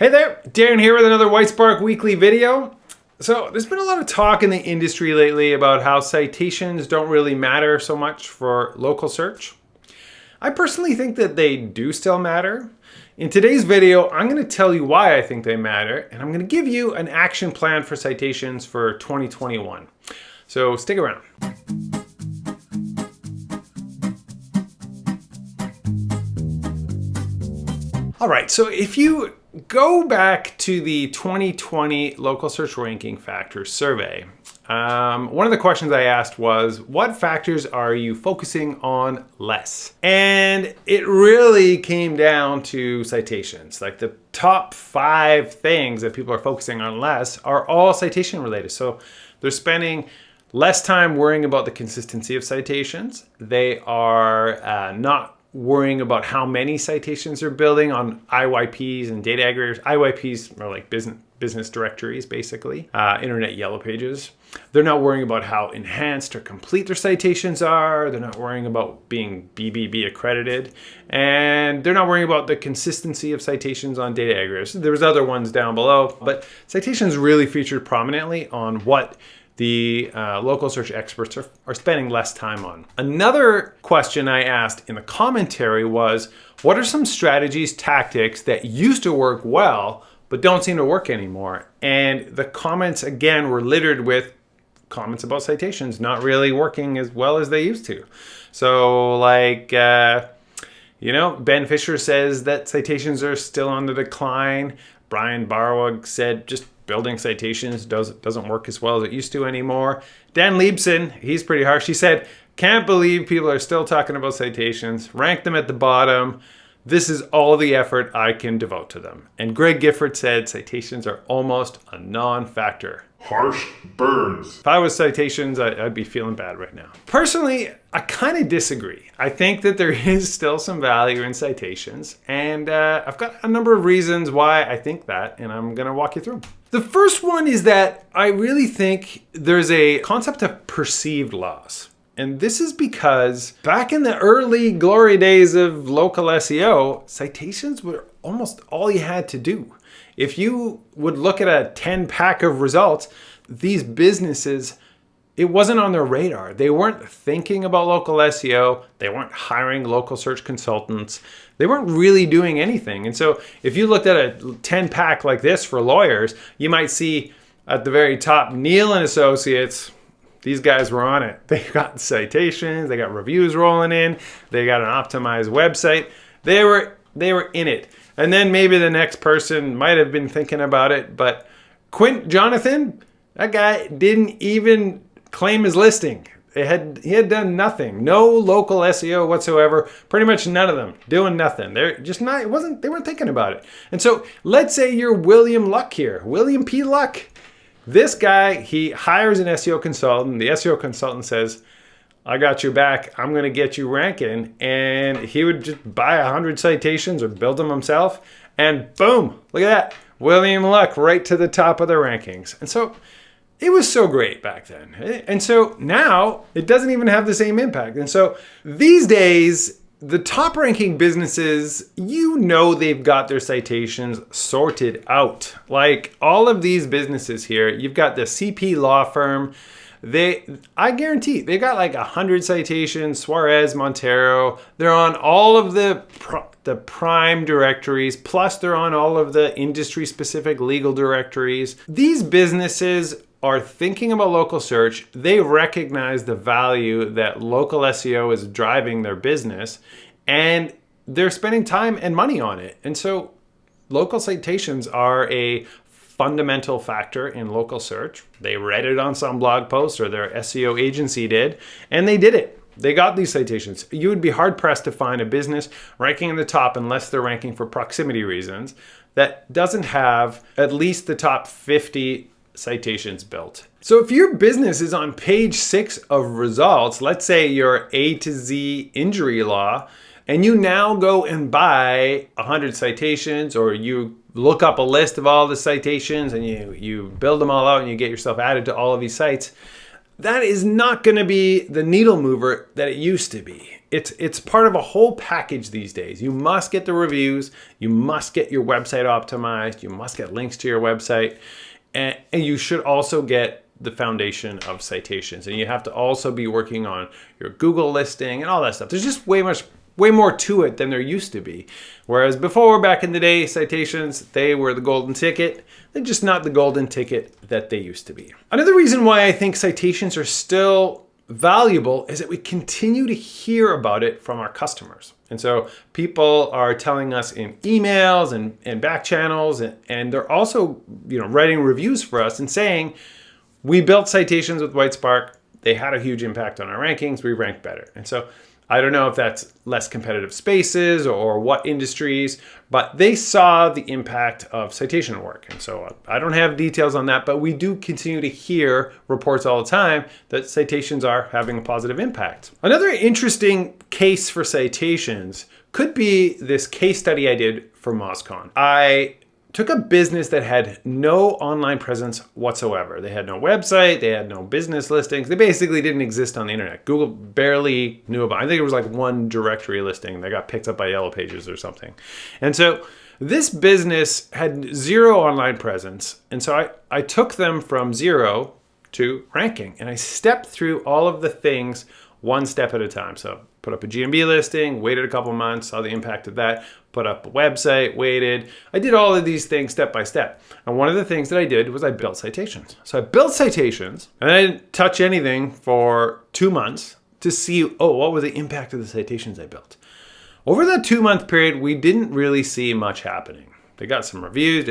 Hey there, Darren here with another Whitespark weekly video. So there's been a lot of talk in the industry lately about how citations don't really matter so much for local search. I personally think that they do still matter. In today's video, I'm going to tell you why I think they matter, and I'm going to give you an action plan for citations for 2021. So stick around. All right, so if you go back to the 2020 Local Search Ranking Factors survey, one of the questions I asked was, what factors are you focusing on less? And it really came down to citations. Like the top 5 things that people are focusing on less are all citation related. So they're spending less time worrying about the consistency of citations. They are not worrying about how many citations they're building on IYPs and data aggregators. IYPs are like business directories, basically, internet yellow pages. They're not worrying about how enhanced or complete their citations are. They're not worrying about being BBB accredited. And they're not worrying about the consistency of citations on data aggregators. There's other ones down below, but citations really featured prominently on what the local search experts are spending less time on. Another question I asked in the commentary was, what are some strategies, tactics that used to work well, but don't seem to work anymore? And the comments, again, were littered with comments about citations not really working as well as they used to. So like, Ben Fisher says that citations are still on the decline. Brian Barwig said just building citations doesn't work as well as it used to anymore. Dan Liebson, he's pretty harsh. He said, can't believe people are still talking about citations. Rank them at the bottom. This is all the effort I can devote to them. And Greg Gifford said citations are almost a non-factor. Harsh burns. If I was citations, I'd be feeling bad right now. Personally, I kind of disagree. I think that there is still some value in citations, and I've got a number of reasons why I think that, and I'm going to walk you through. The first one is that I really think there's a concept of perceived loss. And this is because back in the early glory days of local SEO, citations were almost all you had to do. If you would look at a 10-pack of results, these businesses, it wasn't on their radar. They weren't thinking about local SEO. They weren't hiring local search consultants. They weren't really doing anything. And so if you looked at a 10-pack like this for lawyers, you might see at the very top, Neal and Associates. These guys were on it. They got citations, they got reviews rolling in, they got an optimized website. They were in it. And then maybe the next person might have been thinking about it, but Quint Jonathan, that guy didn't even claim his listing. He had done nothing. No local SEO whatsoever. Pretty much none of them doing nothing. They're just not, they weren't thinking about it. And so let's say you're William Luck here, William P. Luck. This guy, he hires an SEO consultant. The SEO consultant says, I got your back. I'm going to get you ranking. And he would just buy 100 citations or build them himself. And boom, look at that. William Luck right to the top of the rankings. And so it was so great back then. And so now it doesn't even have the same impact. And so these days, the top ranking businesses, they've got their citations sorted out. Like all of these businesses here, you've got the CP law firm. I guarantee they got like 100 citations, Suarez, Montero. They're on all of the prime directories, plus they're on all of the industry specific legal directories. These businesses are thinking about local search. They recognize the value that local SEO is driving their business, and they're spending time and money on it. And so local citations are a fundamental factor in local search. They read it on some blog post, or their SEO agency did, and they did it. They got these citations. You would be hard pressed to find a business ranking in the top, unless they're ranking for proximity reasons, that doesn't have at least the top 50 citations built. So if your business is on page 6 of results, let's say you're A to Z injury law, and you now go and buy 100 citations, or you look up a list of all the citations and you build them all out and you get yourself added to all of these sites, that is not going to be the needle mover that it used to be. It's part of a whole package these days. You must get the reviews. You must get your website optimized. You must get links to your website. And you should also get the foundation of citations. And you have to also be working on your Google listing and all that stuff. There's just way more to it than there used to be. Whereas before, back in the day, citations, they were the golden ticket. They're just not the golden ticket that they used to be. Another reason why I think citations are still valuable is that we continue to hear about it from our customers. And so people are telling us in emails and back channels, and they're also, writing reviews for us and saying, we built citations with Whitespark. They had a huge impact on our rankings. We ranked better. And so I don't know if that's less competitive spaces or what industries, but they saw the impact of citation work. And so I don't have details on that, but we do continue to hear reports all the time that citations are having a positive impact. Another interesting case for citations could be this case study I did for MozCon. I took a business that had no online presence whatsoever. They had no website, they had no business listings. They basically didn't exist on the internet. Google barely knew about it. I think it was like one directory listing that got picked up by Yellow Pages or something. And so this business had zero online presence. And so I took them from zero to ranking. And I stepped through all of the things one step at a time. So put up a GMB listing, waited a couple months, saw the impact of that, put up a website, waited. I did all of these things step by step. And one of the things that I did was I built citations. So I built citations and I didn't touch anything for 2 months to see, what was the impact of the citations I built? Over that 2-month period, we didn't really see much happening. They got some reviews,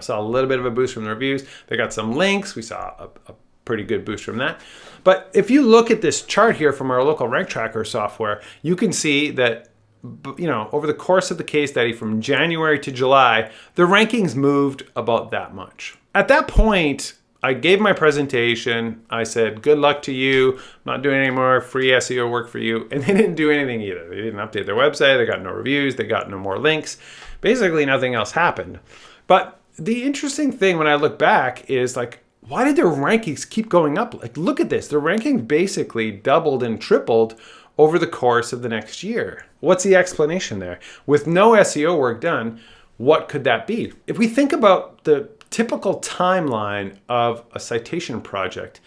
saw a little bit of a boost from the reviews. They got some links. We saw a pretty good boost from that. But if you look at this chart here from our local rank tracker software, you can see that, over the course of the case study from January to July, the rankings moved about that much. At that point, I gave my presentation. I said, good luck to you. I'm not doing any more free SEO work for you. And they didn't do anything either. They didn't update their website. They got no reviews. They got no more links. Basically, nothing else happened. But the interesting thing when I look back is why did their rankings keep going up? Look at this. Their ranking basically doubled and tripled over the course of the next year. What's the explanation there? With no SEO work done, what could that be? If we think about the typical timeline of a citation project,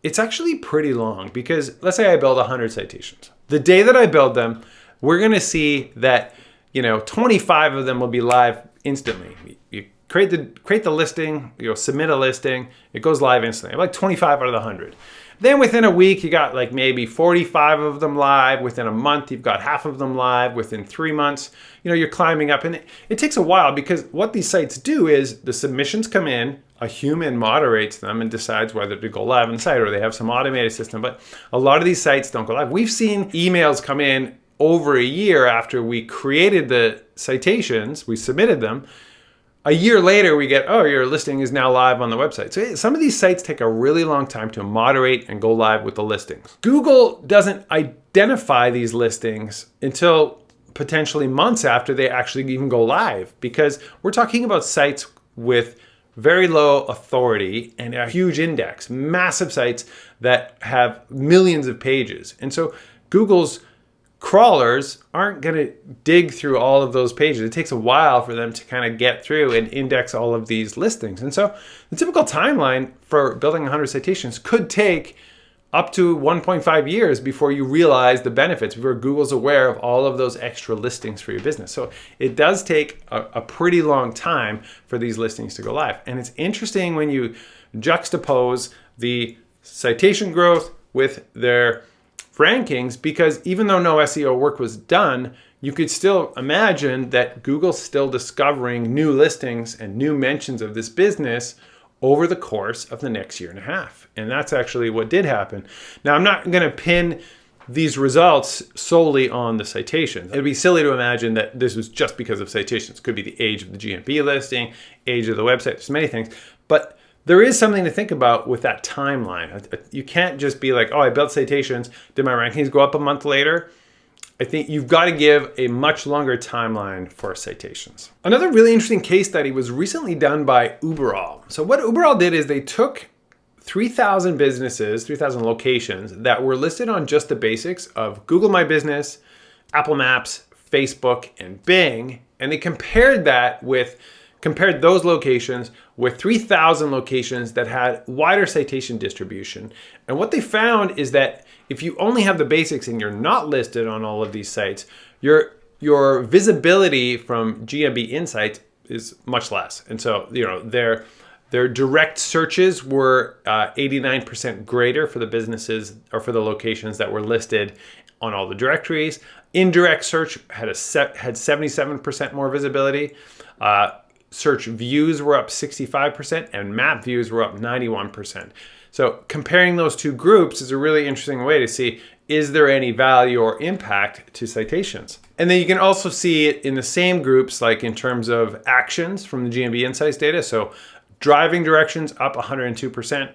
it's actually pretty long because let's say I build 100 citations. The day that I build them, we're going to see that, 25 of them will be live instantly. You create the listing, submit a listing, it goes live instantly. Like 25 out of the 100. Then within a week, you got maybe 45 of them live. Within a month, you've got half of them live. Within 3 months, you're climbing up. And it takes a while because what these sites do is the submissions come in, a human moderates them and decides whether to go live on the site, or they have some automated system. But a lot of these sites don't go live. We've seen emails come in over a year after we created the citations, we submitted them. A year later, we get, your listing is now live on the website. So some of these sites take a really long time to moderate and go live with the listings. Google doesn't identify these listings until potentially months after they actually even go live, because we're talking about sites with very low authority and a huge index, massive sites that have millions of pages. And so Google's crawlers aren't going to dig through all of those pages. It takes a while for them to kind of get through and index all of these listings. And so the typical timeline for building 100 citations could take up to 1.5 years before you realize the benefits, before Google's aware of all of those extra listings for your business. So it does take a pretty long time for these listings to go live. And it's interesting when you juxtapose the citation growth with their rankings, because even though no SEO work was done, you could still imagine that Google's still discovering new listings and new mentions of this business over the course of the next year and a half. And that's actually what did happen. Now, I'm not going to pin these results solely on the citations. It'd be silly to imagine that this was just because of citations. It could be the age of the GMB listing, age of the website, there's many things. But there is something to think about with that timeline. You can't just be like, I built citations, did my rankings go up a month later? I think you've got to give a much longer timeline for citations. Another really interesting case study was recently done by Uberall. So what Uberall did is they took 3,000 businesses, 3,000 locations that were listed on just the basics of Google My Business, Apple Maps, Facebook, and Bing. And they compared those locations with 3,000 locations that had wider citation distribution. And what they found is that if you only have the basics and you're not listed on all of these sites, your visibility from GMB Insights is much less. And so, their direct searches were 89% greater for the businesses or for the locations that were listed on all the directories. Indirect search had 77% more visibility. Search views were up 65% and map views were up 91%. So comparing those two groups is a really interesting way to see, is there any value or impact to citations? And then you can also see it in the same groups, like in terms of actions from the GMB Insights data. So driving directions up 102%,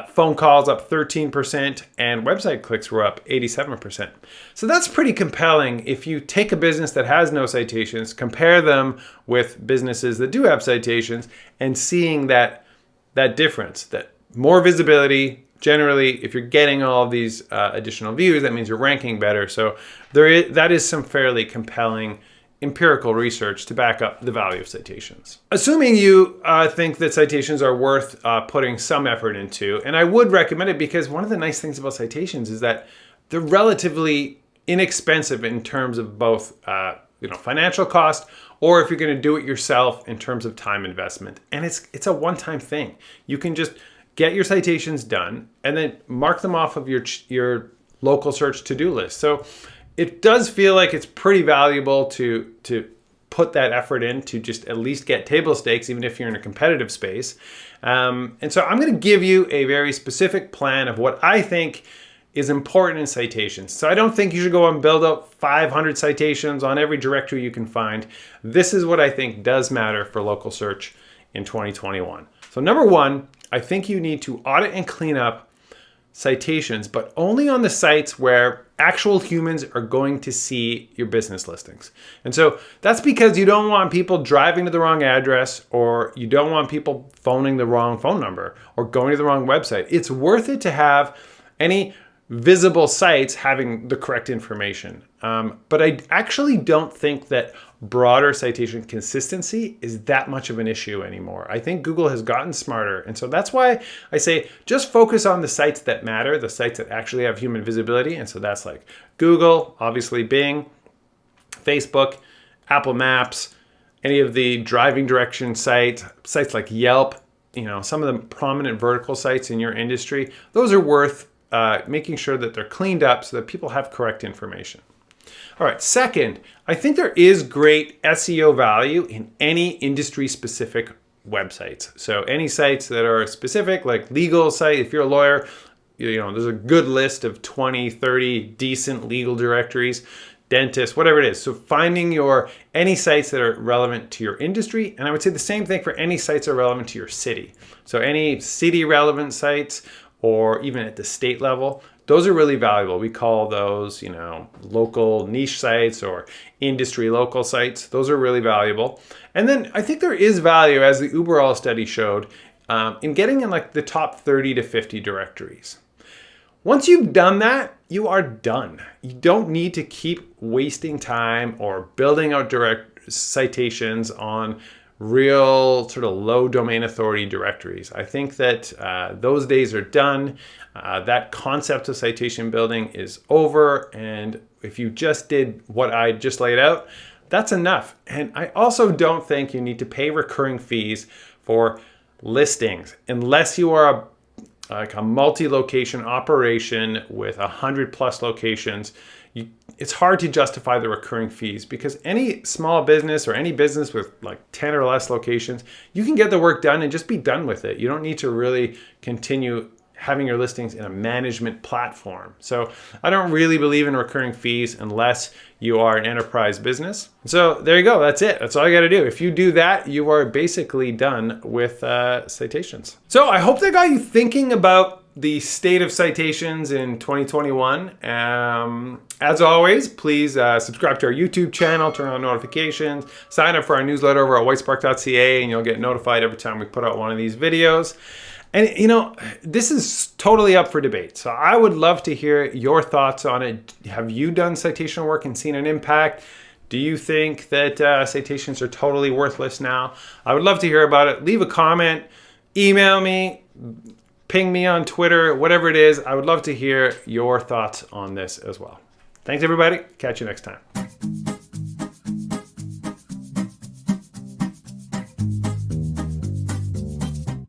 phone calls up 13%, and website clicks were up 87%. So that's pretty compelling. If you take a business that has no citations, compare them with businesses that do have citations, and seeing that difference, that more visibility. Generally, if you're getting all of these additional views, that means you're ranking better. So that is some fairly compelling empirical research to back up the value of citations. Assuming you think that citations are worth putting some effort into, and I would recommend it because one of the nice things about citations is that they're relatively inexpensive in terms of both financial cost, or if you're going to do it yourself in terms of time investment. And it's a one-time thing. You can just get your citations done and then mark them off of your local search to-do list. So it does feel like it's pretty valuable to put that effort in to just at least get table stakes, even if you're in a competitive space. And so I'm going to give you a very specific plan of what I think is important in citations. So I don't think you should go and build up 500 citations on every directory you can find. This is what I think does matter for local search in 2021. So number one, I think you need to audit and clean up citations, but only on the sites where actual humans are going to see your business listings. And so that's because you don't want people driving to the wrong address, or you don't want people phoning the wrong phone number or going to the wrong website. It's worth it to have any visible sites having the correct information. But I actually don't think that broader citation consistency is that much of an issue anymore. I think Google has gotten smarter. And so that's why I say just focus on the sites that matter, the sites that actually have human visibility. And so that's like Google, obviously Bing, Facebook, Apple Maps, any of the driving direction sites like Yelp, some of the prominent vertical sites in your industry. Those are worth making sure that they're cleaned up so that people have correct information. All right, second, I think there is great SEO value in any industry-specific websites. So any sites that are specific, like legal site, if you're a lawyer, there's a good list of 20, 30 decent legal directories, dentists, whatever it is. So finding any sites that are relevant to your industry, and I would say the same thing for any sites that are relevant to your city. So any city-relevant sites, or even at the state level, those are really valuable. We call those, local niche sites or industry local sites. Those are really valuable. And then I think there is value, as the Uberall study showed, in getting in like the top 30 to 50 directories. Once you've done that, you are done. You don't need to keep wasting time or building out direct citations on real sort of low domain authority directories. I think that those days are done. That concept of citation building is over. And if you just did what I just laid out, that's enough. And I also don't think you need to pay recurring fees for listings unless you are a multi-location operation with 100+ locations. It's hard to justify the recurring fees because any small business or any business with like 10 or less locations, you can get the work done and just be done with it. You don't need to really continue having your listings in a management platform. So I don't really believe in recurring fees unless you are an enterprise business. So there you go. That's it. That's all you got to do. If you do that, you are basically done with citations. So I hope that got you thinking about the state of citations in 2021. As always, please subscribe to our YouTube channel, turn on notifications, sign up for our newsletter over at whitespark.ca, and you'll get notified every time we put out one of these videos. And you know, this is totally up for debate. So I would love to hear your thoughts on it. Have you done citation work and seen an impact? Do you think that citations are totally worthless now? I would love to hear about it. Leave a comment, email me, ping me on Twitter, whatever it is. I would love to hear your thoughts on this as well. Thanks, everybody. Catch you next time.